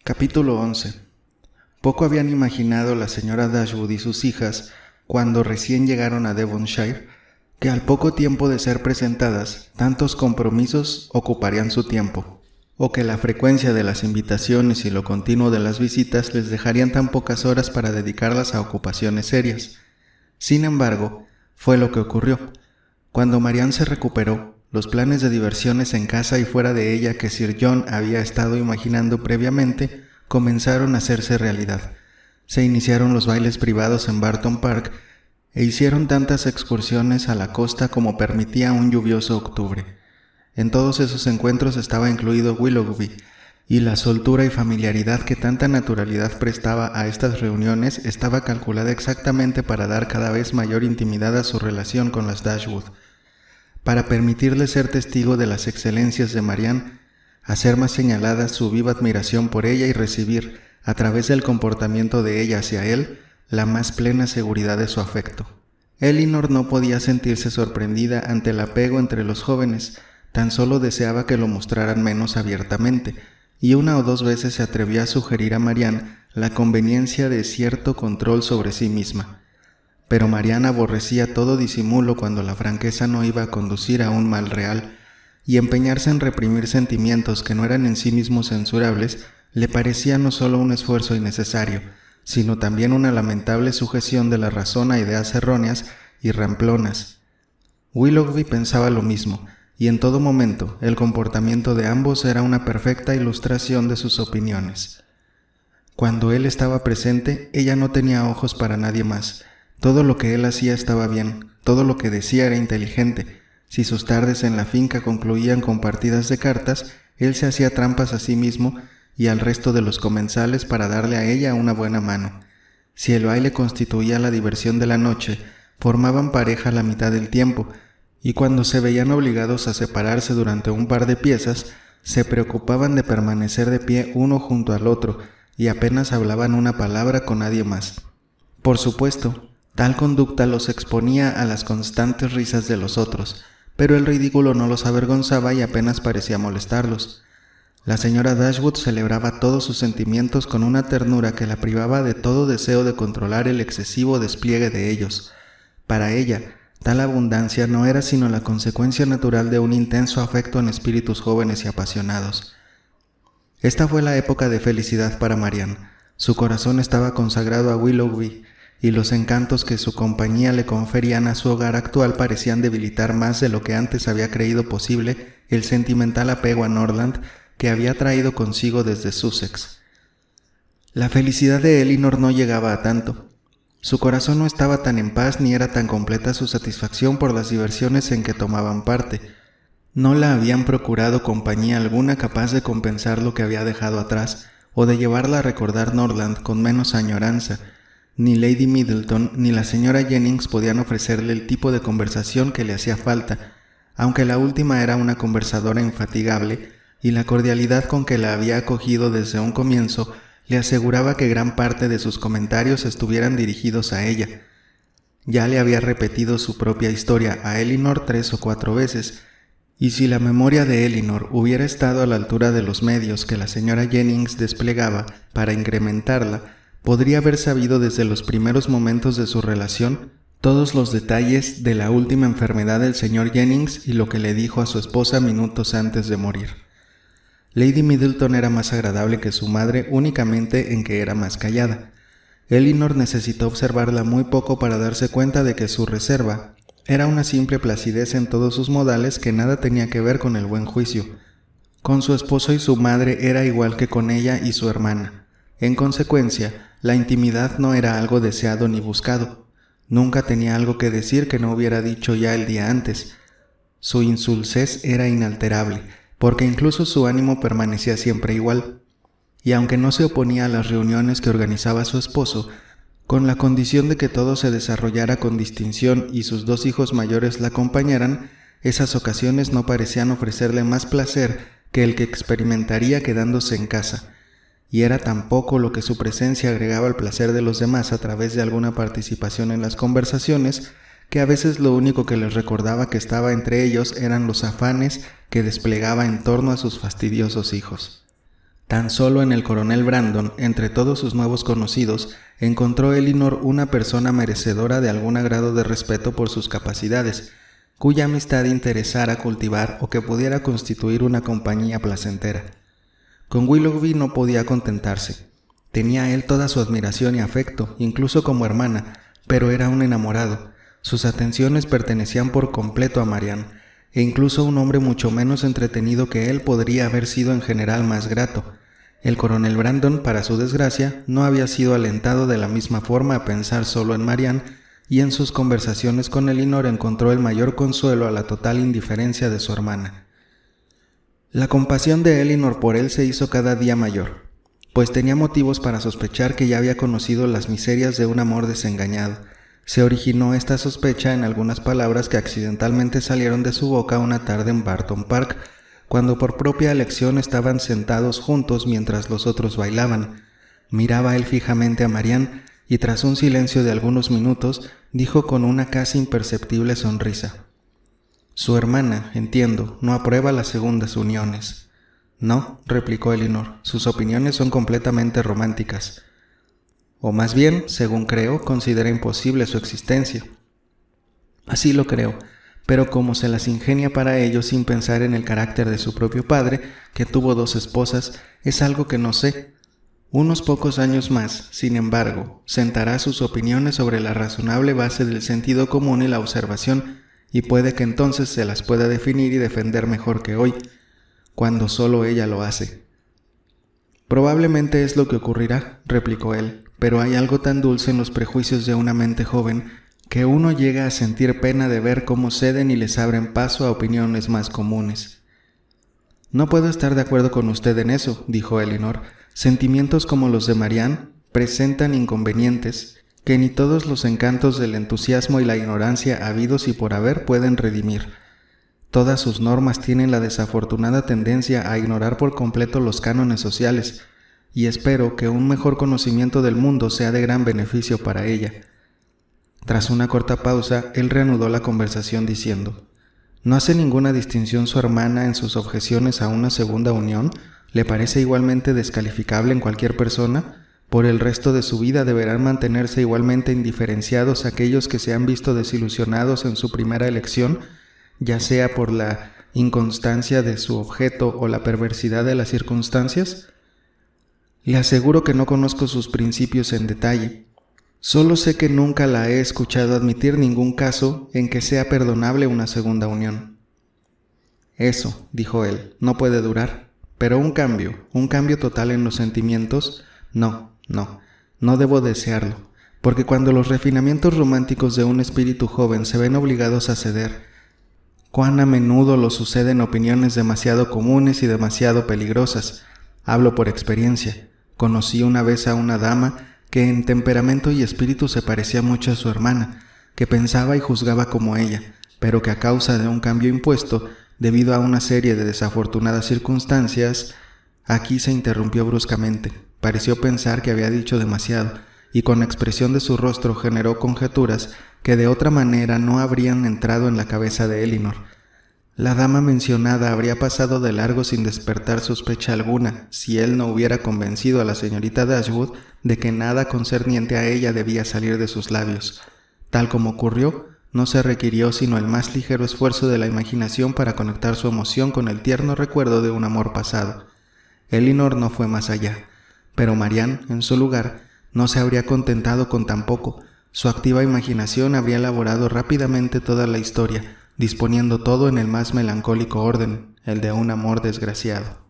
Capítulo 11. Poco habían imaginado la señora Dashwood y sus hijas, cuando recién llegaron a Devonshire, que al poco tiempo de ser presentadas, tantos compromisos ocuparían su tiempo, o que la frecuencia de las invitaciones y lo continuo de las visitas les dejarían tan pocas horas para dedicarlas a ocupaciones serias. Sin embargo, fue lo que ocurrió. Cuando Marianne se recuperó, los planes de diversiones en casa y fuera de ella que Sir John había estado imaginando previamente comenzaron a hacerse realidad. Se iniciaron los bailes privados en Barton Park e hicieron tantas excursiones a la costa como permitía un lluvioso octubre. En todos esos encuentros estaba incluido Willoughby, y la soltura y familiaridad que tanta naturalidad prestaba a estas reuniones estaba calculada exactamente para dar cada vez mayor intimidad a su relación con las Dashwood, para permitirle ser testigo de las excelencias de Marianne, hacer más señalada su viva admiración por ella y recibir, a través del comportamiento de ella hacia él, la más plena seguridad de su afecto. Elinor no podía sentirse sorprendida ante el apego entre los jóvenes, tan solo deseaba que lo mostraran menos abiertamente, y una o dos veces se atrevió a sugerir a Marianne la conveniencia de cierto control sobre sí misma. Pero Marianne aborrecía todo disimulo cuando la franqueza no iba a conducir a un mal real, y empeñarse en reprimir sentimientos que no eran en sí mismos censurables le parecía no solo un esfuerzo innecesario, sino también una lamentable sujeción de la razón a ideas erróneas y ramplonas. Willoughby pensaba lo mismo, y en todo momento el comportamiento de ambos era una perfecta ilustración de sus opiniones. Cuando él estaba presente, ella no tenía ojos para nadie más. Todo lo que él hacía estaba bien, todo lo que decía era inteligente. Si sus tardes en la finca concluían con partidas de cartas, él se hacía trampas a sí mismo y al resto de los comensales para darle a ella una buena mano. Si el baile constituía la diversión de la noche, formaban pareja la mitad del tiempo, y cuando se veían obligados a separarse durante un par de piezas, se preocupaban de permanecer de pie uno junto al otro, y apenas hablaban una palabra con nadie más. Por supuesto, tal conducta los exponía a las constantes risas de los otros, pero el ridículo no los avergonzaba y apenas parecía molestarlos. La señora Dashwood celebraba todos sus sentimientos con una ternura que la privaba de todo deseo de controlar el excesivo despliegue de ellos. Para ella, tal abundancia no era sino la consecuencia natural de un intenso afecto en espíritus jóvenes y apasionados. Esta fue la época de felicidad para Marianne. Su corazón estaba consagrado a Willoughby, y los encantos que su compañía le conferían a su hogar actual parecían debilitar más de lo que antes había creído posible el sentimental apego a Norland que había traído consigo desde Sussex. La felicidad de Elinor no llegaba a tanto. Su corazón no estaba tan en paz ni era tan completa su satisfacción por las diversiones en que tomaban parte. No la habían procurado compañía alguna capaz de compensar lo que había dejado atrás o de llevarla a recordar Norland con menos añoranza. Ni Lady Middleton ni la señora Jennings podían ofrecerle el tipo de conversación que le hacía falta, aunque la última era una conversadora infatigable y la cordialidad con que la había acogido desde un comienzo le aseguraba que gran parte de sus comentarios estuvieran dirigidos a ella. Ya le había repetido su propia historia a Elinor 3 o 4 veces, y si la memoria de Elinor hubiera estado a la altura de los medios que la señora Jennings desplegaba para incrementarla, podría haber sabido desde los primeros momentos de su relación todos los detalles de la última enfermedad del señor Jennings y lo que le dijo a su esposa minutos antes de morir. Lady Middleton era más agradable que su madre únicamente en que era más callada. Elinor necesitó observarla muy poco para darse cuenta de que su reserva era una simple placidez en todos sus modales que nada tenía que ver con el buen juicio. Con su esposo y su madre era igual que con ella y su hermana. En consecuencia, la intimidad no era algo deseado ni buscado. Nunca tenía algo que decir que no hubiera dicho ya el día antes. Su insulsez era inalterable, porque incluso su ánimo permanecía siempre igual. Y aunque no se oponía a las reuniones que organizaba su esposo, con la condición de que todo se desarrollara con distinción y sus 2 hijos mayores la acompañaran, esas ocasiones no parecían ofrecerle más placer que el que experimentaría quedándose en casa. Y era tan poco lo que su presencia agregaba al placer de los demás a través de alguna participación en las conversaciones, que a veces lo único que les recordaba que estaba entre ellos eran los afanes que desplegaba en torno a sus fastidiosos hijos. Tan solo en el coronel Brandon, entre todos sus nuevos conocidos, encontró Elinor una persona merecedora de algún grado de respeto por sus capacidades, cuya amistad interesara cultivar o que pudiera constituir una compañía placentera. Con Willoughby no podía contentarse. Tenía a él toda su admiración y afecto, incluso como hermana, pero era un enamorado. Sus atenciones pertenecían por completo a Marianne, e incluso un hombre mucho menos entretenido que él podría haber sido en general más grato. El coronel Brandon, para su desgracia, no había sido alentado de la misma forma a pensar solo en Marianne, y en sus conversaciones con Elinor encontró el mayor consuelo a la total indiferencia de su hermana. La compasión de Elinor por él se hizo cada día mayor, pues tenía motivos para sospechar que ya había conocido las miserias de un amor desengañado. Se originó esta sospecha en algunas palabras que accidentalmente salieron de su boca una tarde en Barton Park, cuando por propia elección estaban sentados juntos mientras los otros bailaban. Miraba él fijamente a Marianne y tras un silencio de algunos minutos dijo con una casi imperceptible sonrisa: «Su hermana, entiendo, no aprueba las segundas uniones». «No», replicó Elinor, «sus opiniones son completamente románticas. O más bien, según creo, considera imposible su existencia». «Así lo creo, pero como se las ingenia para ello sin pensar en el carácter de su propio padre, que tuvo 2 esposas, es algo que no sé. Unos pocos años más, sin embargo, sentará sus opiniones sobre la razonable base del sentido común y la observación, y puede que entonces se las pueda definir y defender mejor que hoy, cuando solo ella lo hace». «Probablemente es lo que ocurrirá», replicó él, «pero hay algo tan dulce en los prejuicios de una mente joven que uno llega a sentir pena de ver cómo ceden y les abren paso a opiniones más comunes». «No puedo estar de acuerdo con usted en eso», dijo Elinor. «Sentimientos como los de Marianne presentan inconvenientes que ni todos los encantos del entusiasmo y la ignorancia habidos y por haber pueden redimir. Todas sus normas tienen la desafortunada tendencia a ignorar por completo los cánones sociales, y espero que un mejor conocimiento del mundo sea de gran beneficio para ella». Tras una corta pausa, él reanudó la conversación diciendo: «¿No hace ninguna distinción su hermana en sus objeciones a una segunda unión? ¿Le parece igualmente descalificable en cualquier persona? Por el resto de su vida deberán mantenerse igualmente indiferenciados aquellos que se han visto desilusionados en su primera elección, ya sea por la inconstancia de su objeto o la perversidad de las circunstancias. Le aseguro que no conozco sus principios en detalle. Solo sé que nunca la he escuchado admitir ningún caso en que sea perdonable una segunda unión». «Eso», dijo él, «no puede durar. Pero un cambio total en los sentimientos, no debo desearlo, porque cuando los refinamientos románticos de un espíritu joven se ven obligados a ceder, cuán a menudo lo suceden opiniones demasiado comunes y demasiado peligrosas. Hablo por experiencia. Conocí una vez a una dama que en temperamento y espíritu se parecía mucho a su hermana, que pensaba y juzgaba como ella, pero que a causa de un cambio impuesto, debido a una serie de desafortunadas circunstancias». Aquí se interrumpió bruscamente. Pareció pensar que había dicho demasiado, y con la expresión de su rostro generó conjeturas que de otra manera no habrían entrado en la cabeza de Elinor. La dama mencionada habría pasado de largo sin despertar sospecha alguna, si él no hubiera convencido a la señorita Dashwood de que nada concerniente a ella debía salir de sus labios. Tal como ocurrió, no se requirió sino el más ligero esfuerzo de la imaginación para conectar su emoción con el tierno recuerdo de un amor pasado. Elinor no fue más allá, pero Marianne, en su lugar, no se habría contentado con tan poco. Su activa imaginación habría elaborado rápidamente toda la historia, disponiendo todo en el más melancólico orden, el de un amor desgraciado.